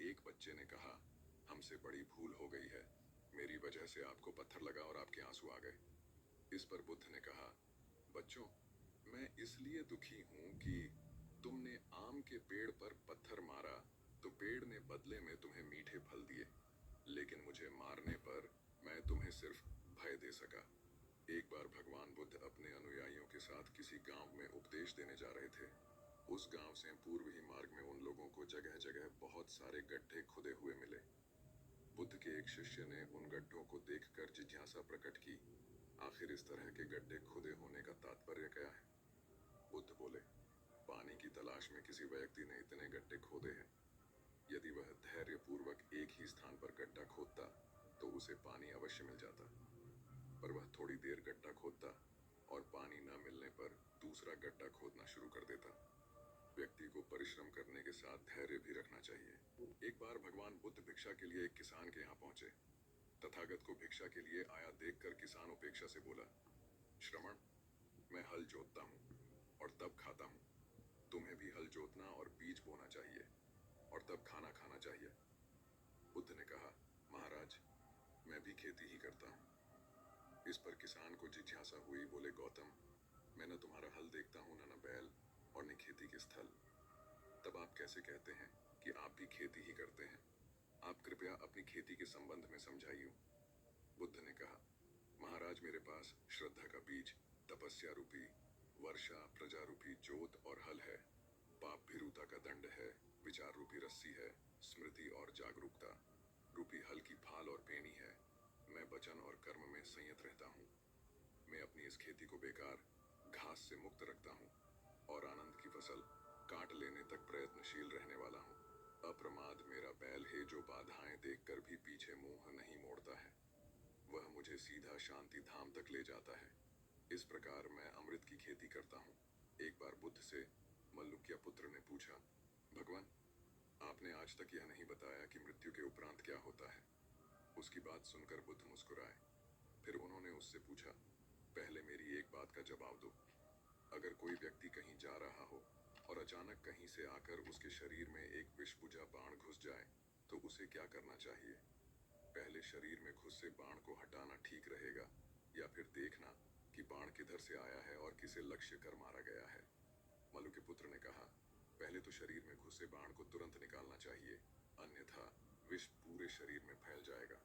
एक बच्चे ने कहा, हमसे बड़ी भूल हो गई है, मेरी वजह से आपको पत्थर लगा और आपके आंसू आ गए। इस पर बुद्ध ने कहा, बच्चों, मैं इसलिए दुखी हूं कि तुमने आम के पेड़ पर पत्थर मारा तो पेड़ ने बदले में तुम्हें मीठे फल दिए, लेकिन मुझे मारने पर मैं तुम्हें सिर्फ भय दे सका। एक बार भगवान बुद्ध अपने अनुयायियों के साथ किसी गांव में उपदेश देने जा रहे थे। उस गांव से पूर्व ही मार्ग में उन लोगों को जगह जगह बहुत सारे गड्ढे खुदे हुए मिले। बुद्ध के एक शिष्य ने उन गड्ढों को देखकर जिज्ञासा प्रकट की, आखिर इस तरह के गड्ढे खुदे होने का तात्पर्य क्या है? बुद्ध बोले, पानी की तलाश में किसी व्यक्ति ने इतने गड्ढे खोदे हैं। यदि वह धैर्य पूर्वक एक ही स्थान पर गड्ढा खोदता तो उसे पानी अवश्य मिल जाता, पर वह थोड़ी देर गड्ढा खोदता और पानी न मिलने पर दूसरा गड्ढा खोदना शुरू कर देता। व्यक्ति को परिश्रम करने के साथ धैर्य भी रखना चाहिए। एक बार भगवान बुद्ध भिक्षा के लिए एक किसान के यहाँ पहुंचे। तथागत को भिक्षा के लिए आया देखकर किसान उपेक्षा से बोला, श्रमण, मैं हल जोतता हूँ और तब खाता हूँ। तुम्हें भी हल जोतना और बीज बोना चाहिए और तब खाना खाना चाहिए। बुद्ध ने कहा, महाराज, मैं भी खेती ही करता हूँ। इस पर किसान को जिज्ञासा हुई। बोले, गौतम, मैं न तुम्हारा हल देखता हूँ, न बैल और न खेती के स्थल, तब आप कैसे कहते हैं कि आप भी खेती ही करते हैं? आप कृपया अपनी खेती के संबंध में समझाइए। बुद्ध ने कहा, महाराज, मेरे पास श्रद्धा का बीज, तपस्या रूपी वर्षा, प्रजा रूपी जोत और हल है, पाप भीरुता का दंड है, विचार रूपी रस्सी है, स्मृति और जागरूकता रूपी हल की फाल और पेनी है। मैं वचन और कर्म में संयत रहता हूँ। मैं अपनी इस खेती को बेकार घास से मुक्त रखता हूँ और आनंद की फसल काट लेने तक प्रयत्नशील रहने वाला हूँ। अप्रमाद मेरा बैल है जो बाधाएं देखकर भी पीछे मुंह नहीं मोड़ता है। वह मुझे सीधा शांति धाम तक ले जाता है। इस प्रकार मैं अमृत की खेती करता हूँ। एक बार बुद्ध से मल्लुक्य पुत्र ने पूछा, भगवान, आपने आज तक यह नहीं बताया कि मृत्यु के उपरांत क्या होता है। उसकी बात सुनकर बुद्ध मुस्कुराए। फिर उन्होंने उससे पूछा, पहले मेरी एक बात का जवाब दो। अगर कोई व्यक्ति कहीं जा रहा हो और अचानक कहीं से आकर उसके शरीर में एक विषबुझा बाण घुस जाए तो उसे क्या करना चाहिए? पहले शरीर में घुसे बाण को हटाना ठीक रहेगा या फिर देखना कि बाण किधर से आया है और किसे लक्ष्य कर मारा गया है? मल्लु के पुत्र ने कहा, पहले तो शरीर में घुसे बाण को तुरंत निकालना चाहिए, अन्यथा विष पूरे शरीर में फैल जाएगा।